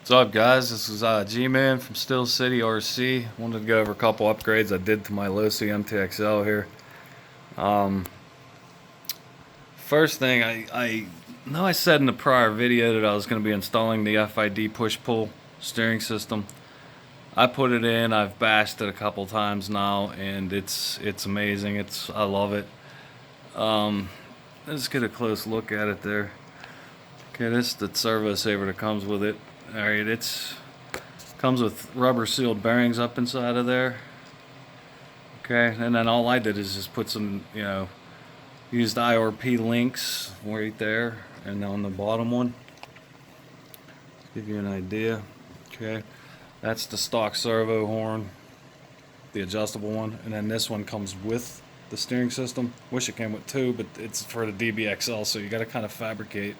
What's up, guys? This is G-Man from Still City RC. Wanted to go over a couple upgrades I did to my Losi MTXL here. First thing, I know I said in the prior video that I was going to be installing the FID push-pull steering system. I put it in. I've bashed it a couple times now, and it's amazing. I love it. Let's get a close look at it there. Okay, this is the servo saver that comes with it. Alright, comes with rubber sealed bearings up inside of there. Okay, and then all I did is just put some, used IRP links right there, and on the bottom one, give you an idea. Okay, that's the stock servo horn, the adjustable one, and then this one comes with the steering system. Wish it came with two, but it's for the DBXL, so you got to kind of fabricate.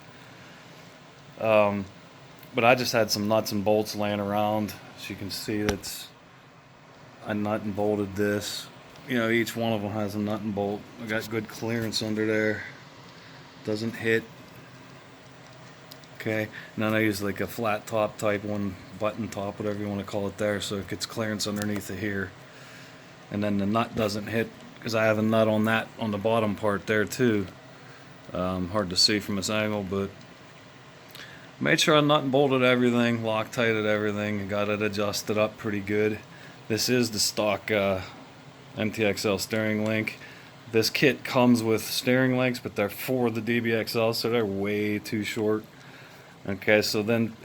But I just had some nuts and bolts laying around. As you can see, I nut and bolted this. Each one of them has a nut and bolt. I got good clearance under there. Doesn't hit. Okay, and then I use like a flat top type one, button top, whatever you want to call it there, so it gets clearance underneath it here. And then the nut doesn't hit, because I have a nut on the bottom part there too. Hard to see from this angle, but made sure I nut and bolted everything, Loctited everything, and got it adjusted up pretty good. This is the stock MTXL steering link. This kit comes with steering links, but they're for the DBXL, so they're way too short. Okay, so then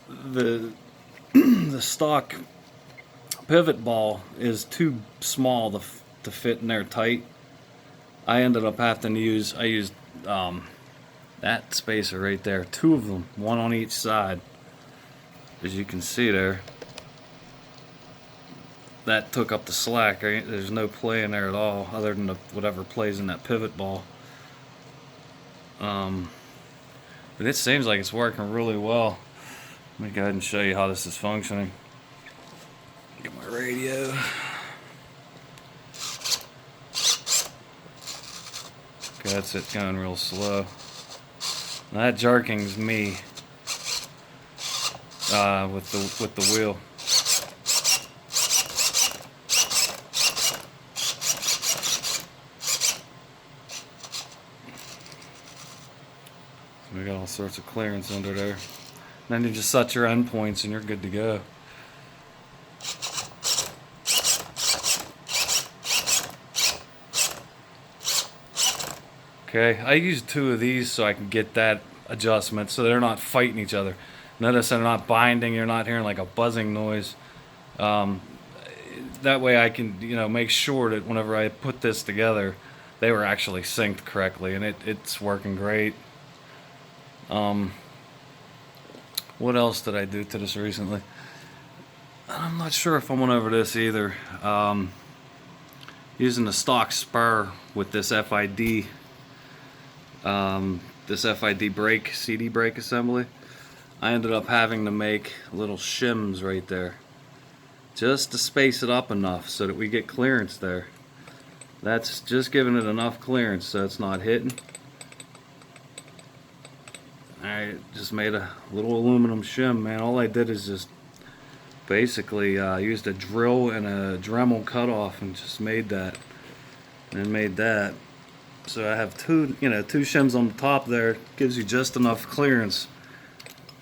the stock pivot ball is too small to fit in there tight. I ended up having to use, that spacer right there, two of them, one on each side. As you can see there, that took up the slack. There's no play in there at all, other than whatever plays in that pivot ball. But it seems like it's working really well. Let me go ahead and show you how this is functioning. Get my radio. Okay, that's it going real slow. Now that jerking's me with the wheel. So we got all sorts of clearance under there. And then you just set your endpoints and you're good to go. Okay, I used two of these so I can get that adjustment so they're not fighting each other. Notice they're not binding, you're not hearing like a buzzing noise. That way I can, make sure that whenever I put this together, they were actually synced correctly, and it's working great. What else did I do to this recently? I'm not sure if I went over this either. Using the stock spur with this FID. This FID brake, CD brake assembly, I ended up having to make little shims right there just to space it up enough so that we get clearance there. That's just giving it enough clearance so it's not hitting. I just made a little aluminum shim, man. All I did is just basically used a drill and a Dremel cutoff and just made that, and made that. So I have two shims on the top there. Gives you just enough clearance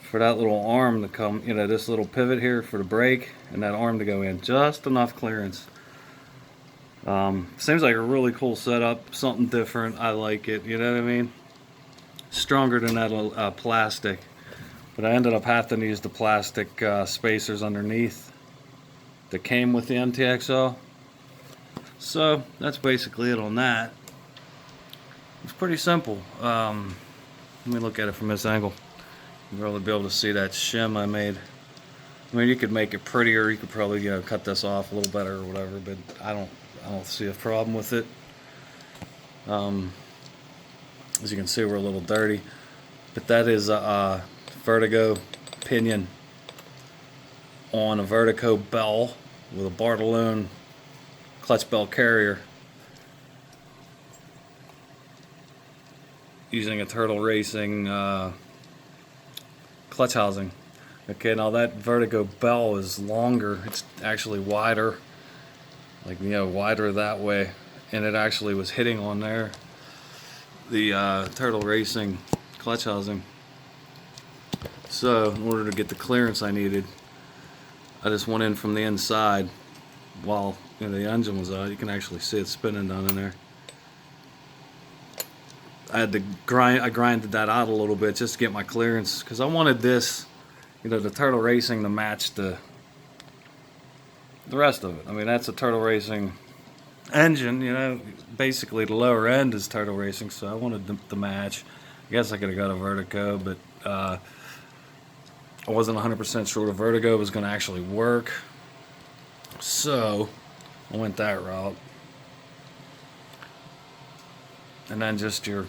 for that little arm to come, this little pivot here for the brake, and that arm to go in. Just enough clearance. Seems like a really cool setup, something different. I like it, you know what I mean? Stronger than that plastic. But I ended up having to use the plastic spacers underneath that came with the MTXL. So that's basically it on that. It's pretty simple. Let me look at it from this angle. You'll really be able to see that shim I made. I mean, you could make it prettier. You could probably cut this off a little better or whatever, but I don't see a problem with it. As you can see, we're a little dirty, but that is a Vertigo pinion on a Vertigo bell with a Bartolone clutch bell carrier. using a Turtle Racing clutch housing. Okay, now that vertigo bell is longer. It's actually wider, like, you know, wider that way, and it actually was hitting on there the Turtle Racing clutch housing. So in order to get the clearance I needed, I just went in from the inside while, you know, the engine was out. You can actually see it spinning down in there. I had to I grinded that out a little bit just to get my clearance, because I wanted this, you know, the Turtle Racing to match the rest of it. I mean, that's a Turtle Racing engine, you know. Basically, the lower end is Turtle Racing, so I wanted the match. I guess I could have got a Vertigo, but I wasn't 100% sure the Vertigo was going to actually work, so I went that route. And then just your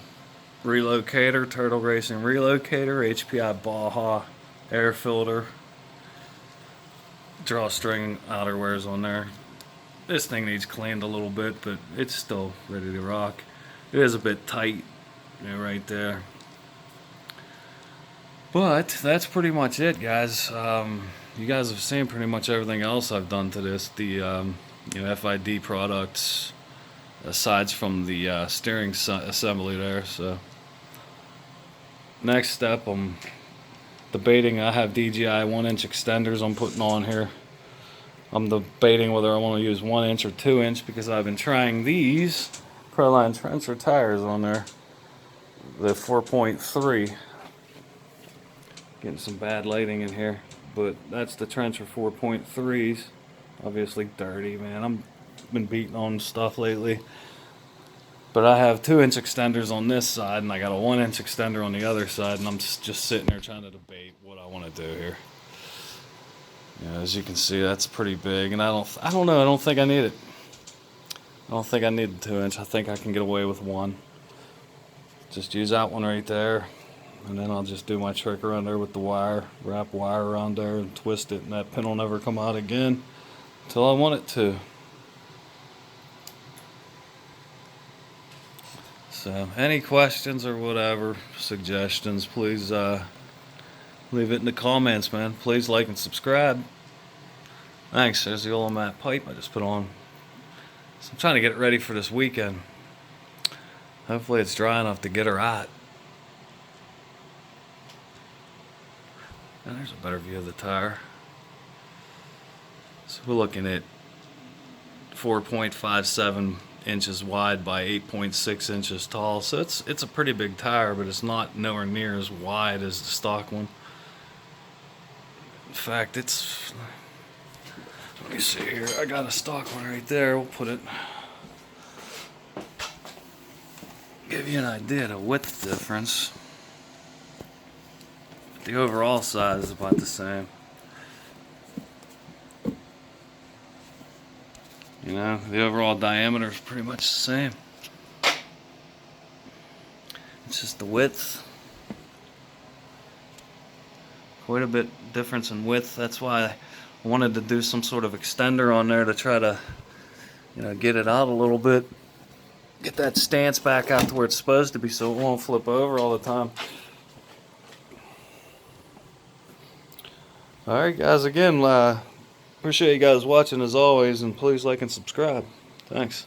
relocator, Turtle Racing relocator, HPI Baja air filter, drawstring outerwears on there. This thing needs cleaned a little bit, but it's still ready to rock. It is a bit tight, you know, right there. But that's pretty much it, guys. You guys have seen pretty much everything else I've done to this. The you know, FID products, aside from the steering assembly there. So next step, I'm debating. I have DJI 1-inch extenders I'm putting on here. I'm debating whether I want to use 1-inch or 2-inch, because I've been trying these Proline Trencher tires on there, the 4.3. Getting some bad lighting in here, but that's the Trencher 4.3s. Obviously dirty, man. I've been beating on stuff lately. But I have 2-inch extenders on this side, and I got a 1-inch extender on the other side, and I'm just sitting there trying to debate what I want to do here. Yeah, as you can see, that's pretty big, and I don't know. I don't think I need it. I don't think I need the 2-inch. I think I can get away with 1. Just use that one right there, and then I'll just do my trick around there with the wire, wrap wire around there and twist it, and that pin will never come out again until I want it to. So any questions or whatever, suggestions, please leave it in the comments, man. Please like and subscribe. Thanks. There's the old mat pipe I just put on. So I'm trying to get it ready for this weekend. Hopefully it's dry enough to get her out. And there's a better view of the tire. So we're looking at 4.57 inches wide by 8.6 inches tall. So it's a pretty big tire, but it's not nowhere near as wide as the stock one. In fact, it's, let me see here. I got a stock one right there. We'll put it, give you an idea of the width difference. The overall size is about the same. You know, the overall diameter is pretty much the same. It's just the width. Quite a bit difference in width. That's why I wanted to do some sort of extender on there to try to, you know, get it out a little bit. Get that stance back out to where it's supposed to be so it won't flip over all the time. Alright guys, again, appreciate you guys watching as always, and please like and subscribe. Thanks.